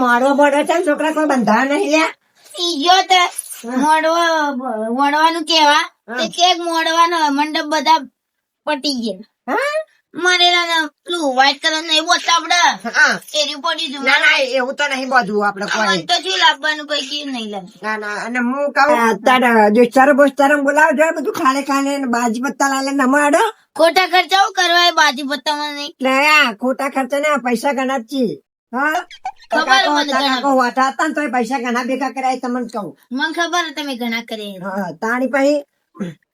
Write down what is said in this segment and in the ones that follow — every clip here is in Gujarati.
મોડો મોડો છે ને છોકરા કોઈ બંધાવા નહીં લ્યા. ઈજો તો મોડવાનું કેવા તે કેક મોડવાનો મંડપ બધા પટી ગયા. હા? મરેલા પેલું વ્હાઈટ કલર નું એવું હતું આપડે હા. એર્યું પડી ગયું. ના ના એવું તો નહીં બધું આપડે કોઈ. મને તો શું લાવવાનું કઈ કેવું નહીં લાગે. ના ના અને હું કહું તારા દોસ્તારો બોસ્તારો બોલાવજો બધું ખાલે ખાલે ને બાજી પત્તા લાલે નમાડો ખોટા ખર્ચાઓ કરવા એ બાજી પત્તામાં નહીં. એટલે આ ખોટા ખર્ચા ને પૈસા ઘણા જ છે. હા ખબર મને ઘણા. વાટા હતા ને તો પૈસા ઘણા ભેગા કરાય તમને કહું. મને ખબર તમે ઘણા કરે હા તાણી પછી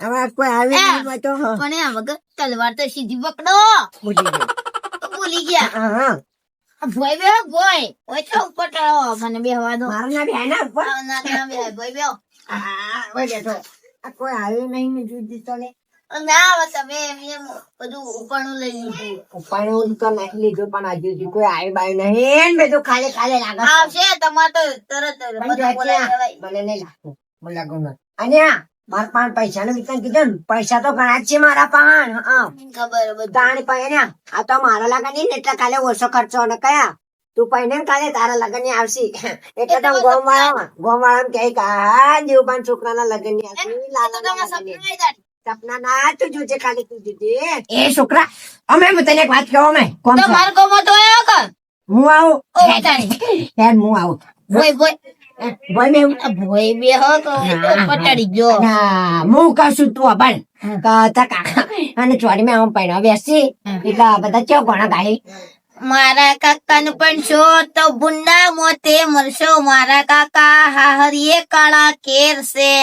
હવે કોઈ આવી નહીં હોય તો હા, પણ આ વગર તલવાર તો સીધી પકડો. બુજી ગઈ. ભૂલી ગયા. હા હા ભોય બે ભોય ઓય તો ઉપર ચડો મને બેહવા દો. મારા ના બેન ઉપર ના ના બે ભોય બે હા ઓય બેઠો આ કોઈ આવ્યું નહીં ને જુદી તો લે ના આવે તમે એમ બધું ઉપરનું લઈ લીધું. ઉપાડું તો નાખી લીધું પણ હજુ સુધી કોઈ આવ્યું બાયું નહીં ને બધું ખાલે ખાલે લાગે છે. આવશે તમારે તો તરત જ પણ બધા જો બોલાવી ત્યાં દેવાય. મને નહીં લાગતું મને લાગુ ના અને આ મારા પાંચ પૈસા નું વિતરણ કીધું ને પૈસા તો ઘણા જ છે મારા પાન હા ખબર બધું. તાણી પાસે ને આ તો મારા લગન નહીં ને એટલે કાલે ઓછો ખર્ચો ને કયા તું પહેને ને કાલે તારા લગન ની આવશે એટલે તો ગોમ વાળા કહે કે હા દેવબાન છોકરાના લગન ની આવશે તો લાલા તમે ના લગન સપનું ની. નહીં દાટી. સપના ના તું જોજે ખાલી તું જોજે એ છોકરા અમે હું તને એક વાત કહું અમે કોણ તો મારો કોમો તો આવ્યો કે હું આવું ઓ તારી યાર હું આવું ભોય ભોય ભાઈ મેં આ ભોય બે હો તો પટાડી ગયો. ના હું કહું છું તું અબન તારા કાકા અને ચોરી મેં આમ પહેણા બેસી એટલે બધા ચો ઘણા ગાય મારા કાકા નું પણ છો તો ભૂંડા મોતે મરશો. મારા કાકા હાહરીએ કાળા કેર છે.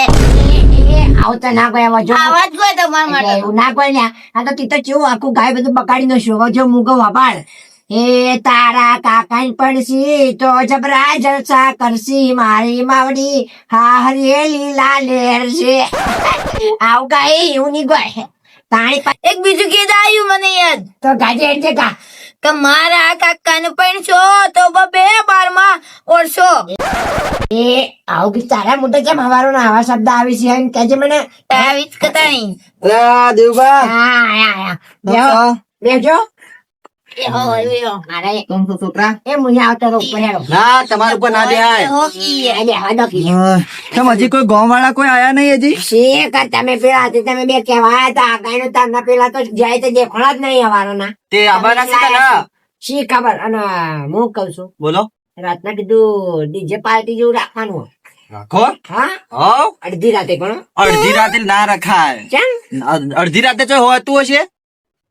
આવું તો ના ગયા વજો આવાજ ગયો તમારા માટે. એવું ના કોઈ ને આ તો તીતો ચેવું આખું ગાય બધું બગાડી નો છો વજો મુગો વાપાડ એ તારા કાકા પણ સી તો જબરા જલસા કરશી મારી માવડી હા હરિયેલી લાલેર છે આવું ગાય એવું નહીં ગય તાણી એક બીજું કીધું આવ્યું મને યાદ તો ગાજે એટલે ગા કે મારા કાકા નું પણ છો તો બે 12માં ઓળશો. એ આવું કે તારા મોઢે કેમ હવારો ના આવા શબ્દ આવી છે એમ કેજે મને આવી જ કતા નહીં. દેવબા હા આયા બેહો બેજો એ હો એ હો. મારા એક કેમ છો છોકરા? એ મુજે આવતો તો ઉપર હેરો ના તમારા ઉપર ના દેહાય. હો કી અરે હવા દો કેમ હજી કોઈ ગામ વાળા કોઈ આયા નહીં હજી? શેખર તમે પેલા હતી તમે બે કહેવાયા હતા ગાયનો તમને પેલા તો જાય તો દેખોડા જ નહીં હવારો ના તે આબાના છે કે ના? શી ખબર અને હું કઉ છું બોલો રાતના કીધું ડીજે પાર્ટી જેવું રાખવાનું રાખો. હા હો અડધી રાતે પણ અડધી રાતે ના રખાય. કેમ અડધી રાતે જો હોતું હશે.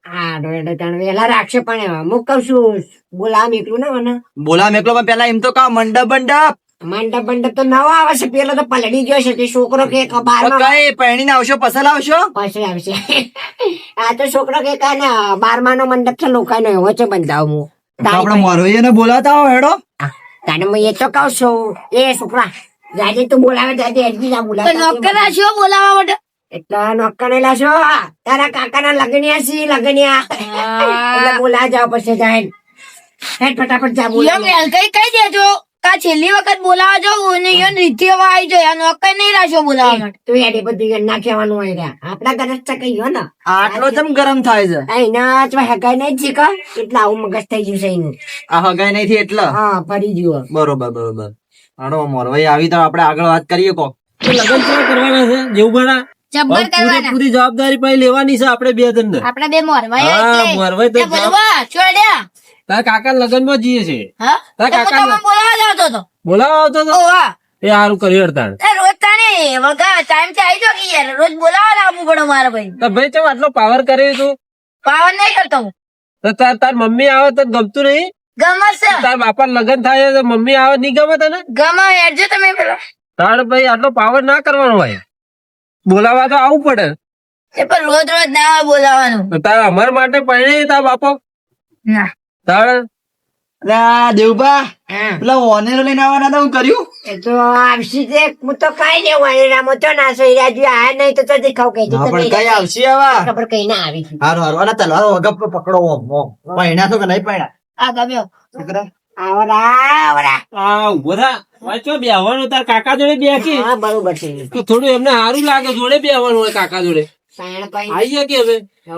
હા ત્રણ વેલા રાખશે પણ હું કઉ છું બોલાવા નીકળું ને મને બોલા મેકલો પણ પેલા એમ તો કા મંડપ મંડપ મંડપ મંડપ તો નવો આવે છે પેલો તો પલડી ગયો છે તે છોકરો કે તો બારમાં કઈ પહેણીને આવશો પસલ આવશો? પછી આવશે આ તો છોકરો કે કાંઈ ને 12મા નો મંડપ છે લોકાનો એવો છે બંધાવ હું આપડે મોરવૈયાને બોલાતા હો હેડો. તાને હું એ તો કહું છું એ છોકરા જાજે તું બોલાવે જાજે હજી ના તો બોલાવે નોકર રાખ્યો બોલાવવા માટે. એટલા નોકરેલા છો તારા કાકાના લગનિયા સી લગનિયા એટલે બોલા જાવ પછી જાય હેડ ફટાફટ જા યો બોલા મેલ કઈ દેજો કા છેલ્લી વખત બોલાવા જાવ ને યો રીતિ હવા આવી જાય. આ નોકર નહીં રાખ્યો બોલાવવા માટે. તું યાર એ બધું ના કહેવાનું હોય રહ્યા આપડા ઘરે જ કહીયો ને આટલો ચમ ગરમ થાય છે? એના જ હગાઈ નહીં જ શીખો એટલે આવું મગજ થઈ ગયું છે એનું આ હગાઈ નહીં થી એટલે. હા પડી ગયું બરોબર બરોબર. હાડો મોરવૈયા આવી તો આપણે આગળ વાત કરીએ કો. લગન કેવા કરવાના છે જેવું બના જબ્બર કરવાના. પૂરી જવાબદારી પછી લેવાની છે આપણે બે જણ આપડા બે મોરવાય હા, એટલે. મોરવાય તો એ બોલવા છોડ્યા. તારા કાકા લગન માં જઈએ છે હા તારા તો કાકા તમે બોલાવા જાવતો તો. બોલાવા આવતો તો ઓ વાહ. એ સારું કર્યું અડતાણ એ રોજ તાને વગા ટાઈમ થી આવી જો કે યાર રોજ બોલાવા લાવવું પડે મારા ભાઈ. તો ભાઈ ચમ આટલો પાવર કર્યો તું પાવન નહીં કરતો હું. તો તાર મમ્મી આવે તો ગમતું નહીં? ગમે છે તાર બાપા લગન થાય તો મમ્મી આવે નહીં ગમે તને? ગમે હેડજો તમે પેલો. તાર ભાઈ આટલો પાવર ના કરવાનો હોય બોલાવા તો આવવું પડે. એ પણ રોજ રોજ ના બોલાવાનું. તો તાર અમાર માટે પહેણે તાર બાપો ના તાર દેવબા હા પેલા ઓનેરો લઈને આવવાના હતા હું કર્યું? એ તો આવશે તે હું તો કઈ નહીં હોય રામો તો ના સહી રાજુ આ નહીં તો દેખાવ કઈ હા પણ કઈ આવશે આવા? ખબર કઈ ના આવી હારું હારું અને તલવાર વગર પકડો ઓમ ઓમ. પહેણા છો કે નહીં પહેણા? આ ગમ્યો. છોકરા આવરા આવરા આ ઉભો થા વાંચો બેહવાનું તાર કાકા જોડે બેસી હા બરોબર છે તો થોડું એમને સારું લાગે જોડે બેહવાનું હોય કાકા જોડે. સાયણ કઈ આઈ ગયા કે હવે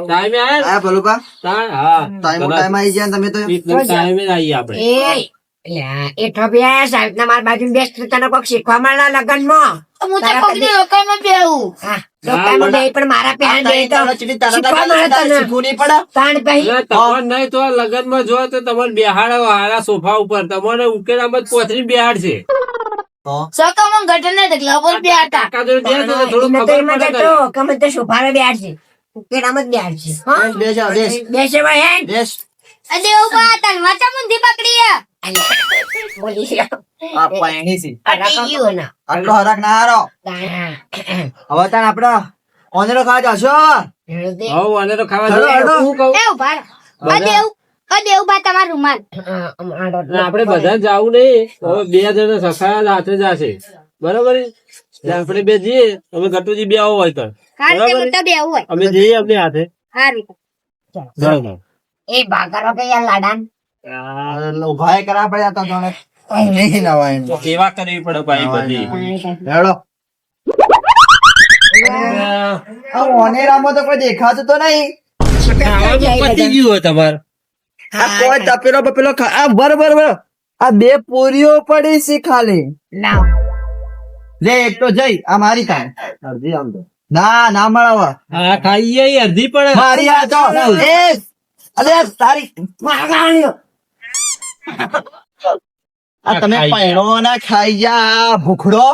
ટાઈમે આયા આયા ભલુકા? તાર હા ટાઈમ આવી ગયા ને તમે તો ટાઈમે જ આવીએ આપણે. એ લ્યા, એઠો બે સાહેબના માર બાજુ બેસ તો તને કોક શીખવા મળે લગનમાં. હું તો કોકની રોકાઈમાં બેહું. હા, લોકોમાં બે પણ મારા પહેર બે તો શીખવા મળે તને. શીખવું નહીં પડે તાણ પછી એટલે તમારે નહીં તો લગનમાં જો તો તમારે બેહાડે હારા સોફા ઉપર તમારે ઉકેલામાં જ પોથરી બેહાડશે. સકામાં ગટરના ઢગલા પર બેઠા. કાકા જોડે બેસે તો થોડું એને તો ખબર એમ જ પડે હતો કે અમે તો સોફામાં બેહાડશે. ઉકેડામાં જ બેહાડશે. હા? બેસ આવ, બેસ બેસે ભાઈ હેડ. બેસ અરે ઉભા તલવાર ચમુંધી પકડી હે. અલ્યા, બોલી ગયો. આ પાણી છે પટી ગયું. ના. આટલો હરાક ના હારો તાણ. હવે તાણ આપડે ઓનેરો ખાવા જશો હેડો તે. હવ આને તો ખાવા હેડો, જોઈએ. હેડો. હું કહું એ ઉભા રહો. દેવ બા તમારો રૂમાલ. હા, આડો તો આપણે બધા જવું નહીં હવે 2 જણા સખા સાથે જશે બરોબર છે? એટલે આપણે બે જઈએ અમે ગટુજી બે આવો હોય તો કારણ કે મોટા બેવું હોય. અમે જઈએ અમને હાથે હારું. બરાબર. એ ભાગરો કે યાર લાડાન. ઉભા કરા પડ્યા તો જોણે નહીં નવાય તો સેવા કરવી પડે ભાઈ બધી હેડો આ ઓનેરામાં તો કોઈ દેખાતું તો નહીં ખાવાનું પતી ગયું હોય તમારે આ કોઈ તપેલો બપેલો આ બરોબર આ 2 પૂરીઓ પડી છે ખાલી લાવ. લે એક તો જઈ આ મારી થાય અડધી આમ તો ના ના મળાવા હા ખાઈએ ઈ અડધી પડે મારી આ તો એ અલે તારી માગાણ્યો. આ તમે પૈણો ના ખાઈ જા ભૂખડો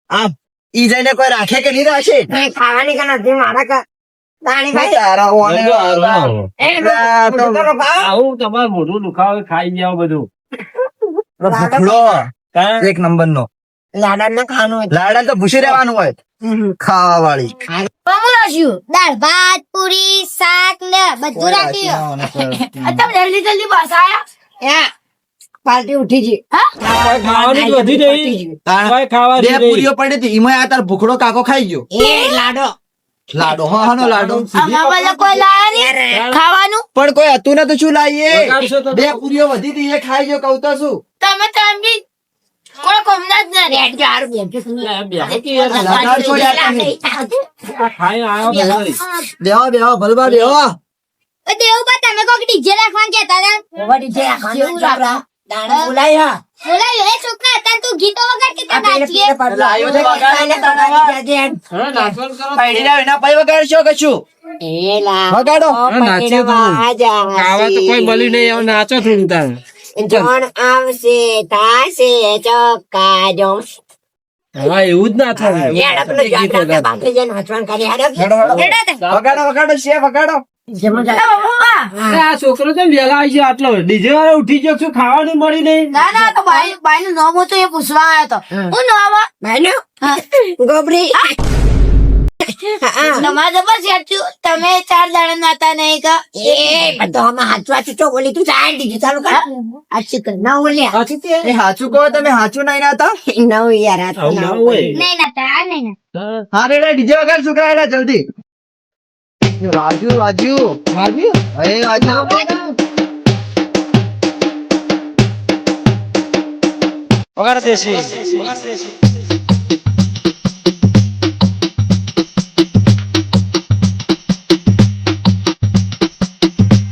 આ ઈ જઈને કોઈ રાખે કે નહીં રાખે નહીં, ખાવાની કે નથી મારા કા. તાણી ભાઈ. તારા ઓનેરો એ લોકો તો રોકાવો. આવું તમારે મોઢું દુખાવે ખાઈ જાવ બધું ભૂખડો કાં? એક નંબર નો લાડાન ના ખાવાનું હોય. લાડા તો ભૂસી રહેવાનું હોય ખાવા વાળી પમરાશ્યું. દાળ ભાત પૂરી શાક ને બધું રાખ્યું. તમે જલ્દી જલ્દી બસ આયા. યા, પાર્ટી ઉઠી ગઈ. ખાવાની જ વધી નહીં કોઈ ખાવા બે નહીં. પૂરીઓ પડી હતી એમાં આ તાર ભૂખડો કાકો ખાઈ ગયો એ લાડો. લાડો હા નો લાડો આમાં બધા કોઈ લાયા નહીં ખાવાનું. પણ કોઈ હતું ને તો શું લાવીએ વગાડશો તો 2 પૂરીઓ વધી હતી એ ખાઈ ગયો કહું તો શું તમે બી કોઈ કોમના જ ના રે. રેડ જો હારું બેઠું છું. બે કે યાર લગાડશો યાર તમે. આ ખાઈ આવ્યો બધાય. બેહો ભલબા બેહો દેવ બા તમે કોક ડીજે રાખવાનું કહેતા હતા. વળી જે આ ખાવાનું છોકરા. દાડા બોલાય હા. બોલાયો એ છોકરા હતા તું ગીતો વગાડ કે આ તે પેલે નાચીએ. પેલે પડલો. લાયો છે વગાડે ને હવે નાચવાનું કરો. પૈડીના વિના પૈ વગાડશો કશું એ લા. વગાડો હા, નાચીએ તો. ખાવા તો કોઈ મળ્યું નહીં હવે નાચો થોડું તારે જોણ આવશે તાશે ચોક્કા જોમ. હા એવું જ નાચવાનું યાર આપણે જાડા બાકી જઈને હસવાન કરી હાડો. હેડો હેડો હેડો તે. વગાડો છે વગાડો જેમાં જાય. આ છોકરો તો વેલા આવી ગયો આટલો ડીજે વાળો ઉઠી ગયો શું ખાવાનું મળી નહીં ના ના તો બાઈ નું નામ હતું એ પૂછવા આવ્યો તો. હું નામ ભાઈનો ગોબરી. તમારે જબર સાચું તમે 4 દાડા નાતા નહીં કા. એ બધો આમાં હાચવા ચૂચો બોલી તું જાય ડીજે ચાલુ કર. આછી કર ના ઓલ્યા. સાચી તે એ હાચું કહો તમે હાચું નહીં નાતા નવ યાર આ તો આવું ના નવ. હોય નહીં નાતા નહીં નાતા. હા રેડા ડીજે વગાડ છોકરા હેડા જલ્દી રાજુ રાજુ રાજુ અરે રાજુ વગાડ દેશી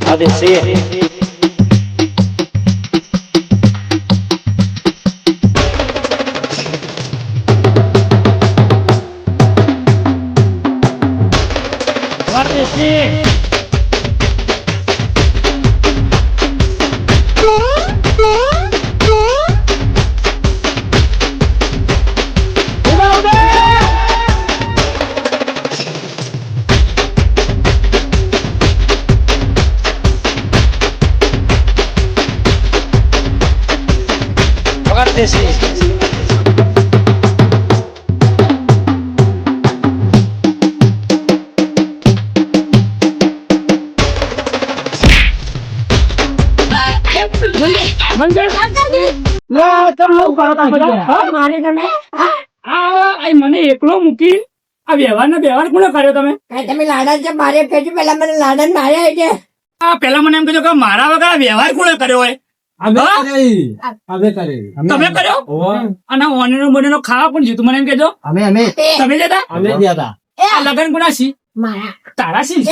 આ દેશી મને એકલો મૂકી આ વ્યવહાર કોને કર્યો તમે કાંઈ તમે લાડા છે મારે કહેજો પેલા મને લાડા ને માર્યા એટલે આ પેલા મને એમ કીધું કે મારા વગર આ વ્યવહાર કોને કર્યો હોય તમે કર્યો અને ઓનેનો બનેનો ખાવા પણ જીતું મને એમ કેજો અમે તમે જતા અમે ગયા હતા આ લગન કોના છી મારા તારા શી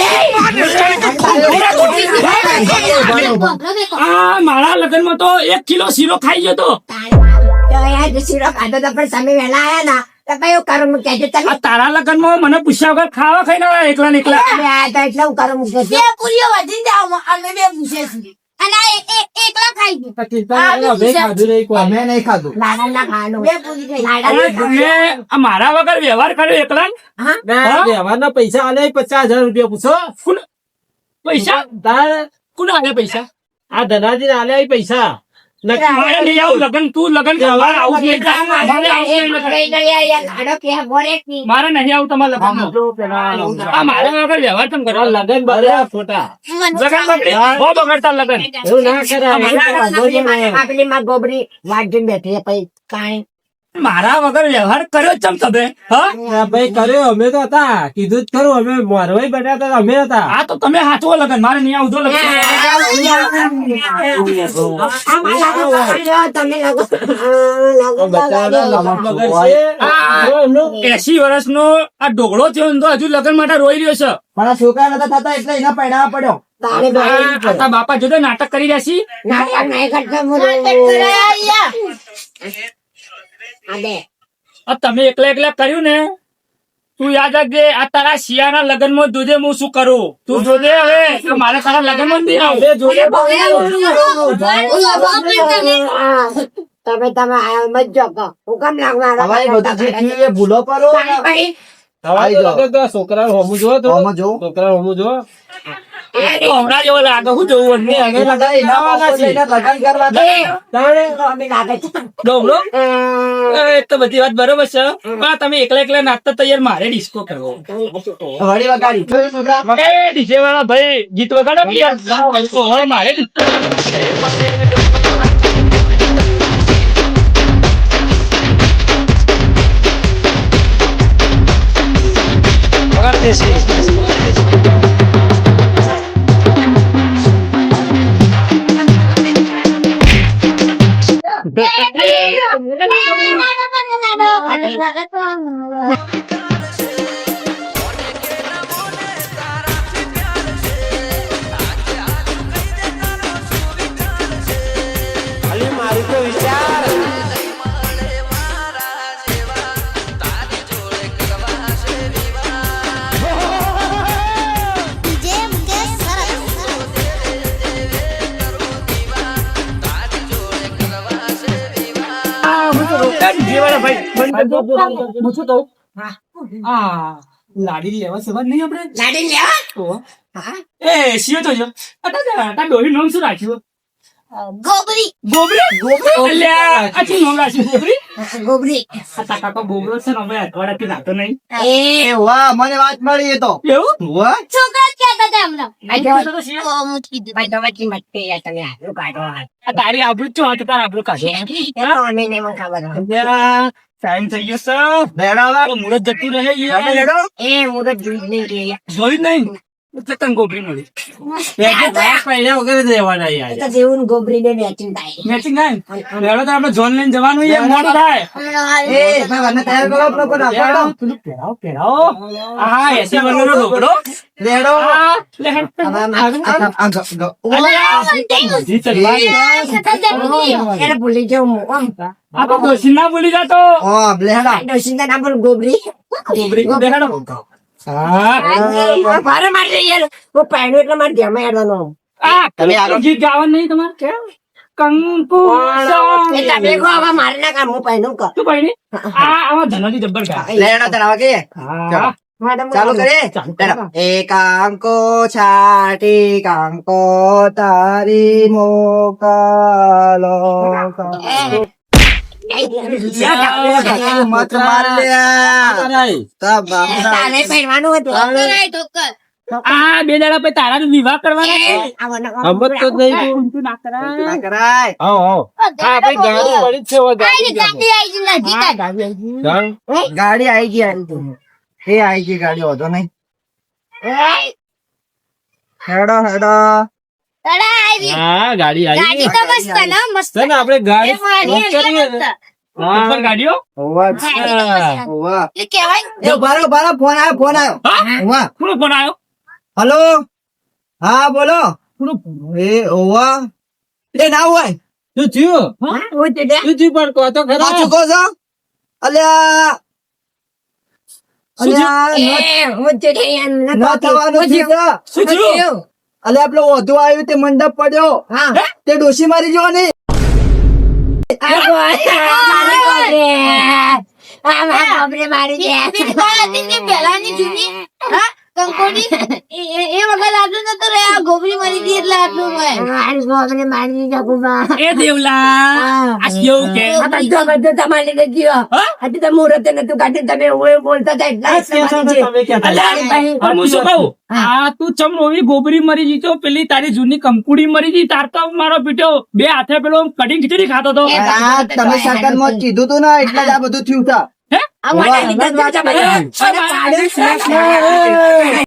બોબલો દેખો. આ મારા લગ્નમાં તો 1 કિલો શીરો ખાઈ ગયો તો તો યાર શીરો ખાધો તો પણ તમે વહેલા આયા ના તો ભાઈ હું કરું હું કહેજો તમે આ તારા લગ્નમાં મને પૂછ્યા વગર ખાવા ખાઈને આવ્યા એકલા ને એકલા તમે આયા તો એટલે હું કરું હું કહેજો. બે પૂરીઓ વધીને જાઓ અમે બે પૂછે છીએ અને આ એકલા ખાઈ ગયું અમે ખાધું નહીં કોઈ. અમે નહીં ખાધું. લાડા ના ખાવાનું બે પૂરી ખાઈ લાડા અને તમે આ મારા વગર વ્યવહાર કર્યો એકલા ને? ના, વ્યવહારના પૈસા આલે 50,000 રૂપિયા પૂછો. કોણ- પૈસા તાર કોને આલે પૈસા આ ધનાજી આલે પૈસા નક્કી. મારે નહીં આવું લગન તું લગન કરવા આવું નહીં. મારે આવું નહીં લગન. લાડો કે બોરે કી મારે નહીં આવું તમારા લગન આ મારા વગર વ્યવહાર તમે કરો લગન બધા ખોટા. લગન બગડી બહુ બગડતા લગન એવું ના કરાય. આપણી માં ગોબરી વાટ જોઈને બેઠી છે પછી કાંઈ મારા વગર વ્યવહાર કર્યો જ ચમ તમે હા હા ભાઈ કર્યો અમે તો હતા કીધું જ ખરું અમે મોરવાઈ બેઠા હતા અમે હતા. આ તો તમે હાચવો લગન મારે નહીં આવું તો લગન તમે લોકો બચારાના લમક મગજ છે. જો એમનું 80 વર્ષનો આ ઢોકળો થયો ને તો હજુ લગન માટે રોઈ રહ્યો છે પણ આ છોકરા નતા થતા એટલે એના પૈડામાં પડ્યો. તારે દોડી આ તારા બાપા જોડે નાટક કરી રહ્યા છી નાટક નહીં કરતો અબે આ તમે એકલા એકલા કર્યું ને તું યાદ રાખજે આ તારા શિયાના લગન માં જોજે હું શું કરું તું જોજે હવે કે મારે તારા લગન માં નહીં આવું અમે જોડે તમે તમે મત જોકો હું કેમ લાગવા હવે એ બધું જે થયું એ ભૂલો કરો ને. થવા દો લગન તો આ છોકરાનું હોમું જોવો તો આમાં જો. છોકરાનું હોમું જોવો. હમણાં જેવો લાગે હું જોવું એ બધા એના પાસે લઈને લગ્ન કરવા હતા. તાણે અમે લાગે છે ડોબલો એ તો બધી વાત બરોબર છે પણ તમે એકલા એકલા નાચતા તૈયાર મારે ડિસ્કો કરવો વળી વગાડી. જોયું છોકરા? એ ડીજે વાળા ભાઈ ગીત વગાડો ને યાર. હવે મારે ડીજે વાળા ભાઈ બંધ કરી દો. હું શું કહું આ લાડી લેવા સવાર નહીં આપણે લાડી લેવા તો હા એ શિયો તો જો અટા ડોહી નામ શું રાખ્યું ગોબરી ગોબરી અલ્યા આ શું નામ રાખ્યું ગોબરી ગોબરી આ તાકા તો ગોબરો છે ને અમે અઠવાડિયાથી નાતો નહીં એ વાહ મને વાત મળી એ તો. એવું વાહ. છોકરા જ કહેતા હતા હમણાં ભાઈ તો હું જ કીધું ભાઈ તો વચ્ચે મત કે યાર તમે આટલું કાઢો આ તારી આબરૂ ચો તો તારા આબરૂ કાઢો એ તો અમે નહીં મને ખબર હોય. જરા ટાઈમ થઈ ગયો છે લેડો. તો મુરત જતું રહે તમે યાર લેડો. એ મુરત જોઈ નહીં કે યાર. જોયું જ નહીં એટલે તને ગોબરી મળી પૈડા વગર જ રહેવાના એ યાર. તો જેવું ને ગોબરી ને મેચિંગ થાય મેચિંગ થાય લેડો તો આપણે જોન લઈને જવાનું એ મોડું થાય એ ભાઈ મને તૈયાર કરો આપણો કોઈ નાખો. પેલું પહેરાવો પહેરાવો હા 80 વર્ષનો ઢોકળો લેડો. હા લે હેડ. બધી ચલવાની. એને ભૂલી જાઉં હું આમ. આ તો ડોશી ના ભૂલી જાતો લેડો. ડોશીના નામ પર ગોબરી ગોબરી દેખાડો હા મારે મારે યાર હું પહેણું એટલે મારે ધ્યાનમાં હેડવાનું આ પેલું ગીત ગાવાનું નહીં તમારે કેમ કંકુ એ તમે કહો હવે મારે ના કામ હું પહેણું કર શું ભાઈ આ આવા ધનાજી જબ્બર ગાય લેડો તરાવા કે હા ચાલુ કરીએ. લેડો. એકાંકો છાટી કાંકો તારી મોકલો મત માર લ્યા. તા બાપરા. તારે પહેરવાનું હતું ઠોકર આ બે દાડા પછી તારા વિવાહ કરવાના છે. હમત તો જ નહીં તું. તું ના કરાય. ના કરાય. આવો આવો. હા ભાઈ ગાડી પડી જ છે હવે ગાડી ગાડી આવી ગઈ નજીક જ. હા, ગાડી આવી ગઈ. જાણ. ગાડી આવી ગઈ. એ આવી ગઈ ગાડી હોતો નહીં. હેડો હેડો. તડા આવી. હા ગાડી આવી ગાડી તો મસ્ત ને મસ્ત છે ને આપણે ગાડી એ મારી બંધ કરીએ ને. મસ્ત. ઉપર ગાડીઓ ઓવા હા. ઓવા એ કહેવાય એ બારો ફોન આવ્યો હા ઓવા કોનો ફોન આવ્યો હલો હા બોલો એ ઓવા એ ના હોય શું થયું હું તે દે. શું થયું પણ કહો તો ના ખરા ચૂકો છો અલ્યા અલ્યા એ, હું તે દે યાર, ન ના કહું. થવાનું હું છે થયું? શું હું થયું થયું? અલ્યા પેલો વધુ આવ્યું તે મંડપ પડ્યો હા. તે ડોશી મારી જો ને આ મારી ગોબરે. આ મારી ગોબરે મારી દે. પેલી કોણ હતી જે પહેલાની જૂની હા કંકોડી એ વખત આટલું નતું રે આ ગોબરી મરી ગઈ એટલે આટલું હોય મારી ગોબરે મારી દીધા કુબા. એ દેવલા આ કેવું કે આ બધું તમારે લીધે થયો. આજે તો મુહૂર્તે નતું કાઢ્યું, તમે એવું બોલતા હતા એટલે આ કહેતા તમારી હતા છે. તમે કહેતા અલ્યા, હતા. પણ હું શું કહું આ તું ચમ રોવી ગોબરી મરી ગઈ તો પેલી તારી જૂની કંકુડી મરી ગઈ તાર તો મારો પીટો બે હાથે પેલો કટિંગ ખીચડી ખાતો તો આ તમે સરકારમાં કીધું તું ને એટલે જ આ બધું થયું તા હે આ મને લીધે જ પાછા બધા. આ અને પાડ્યો છે.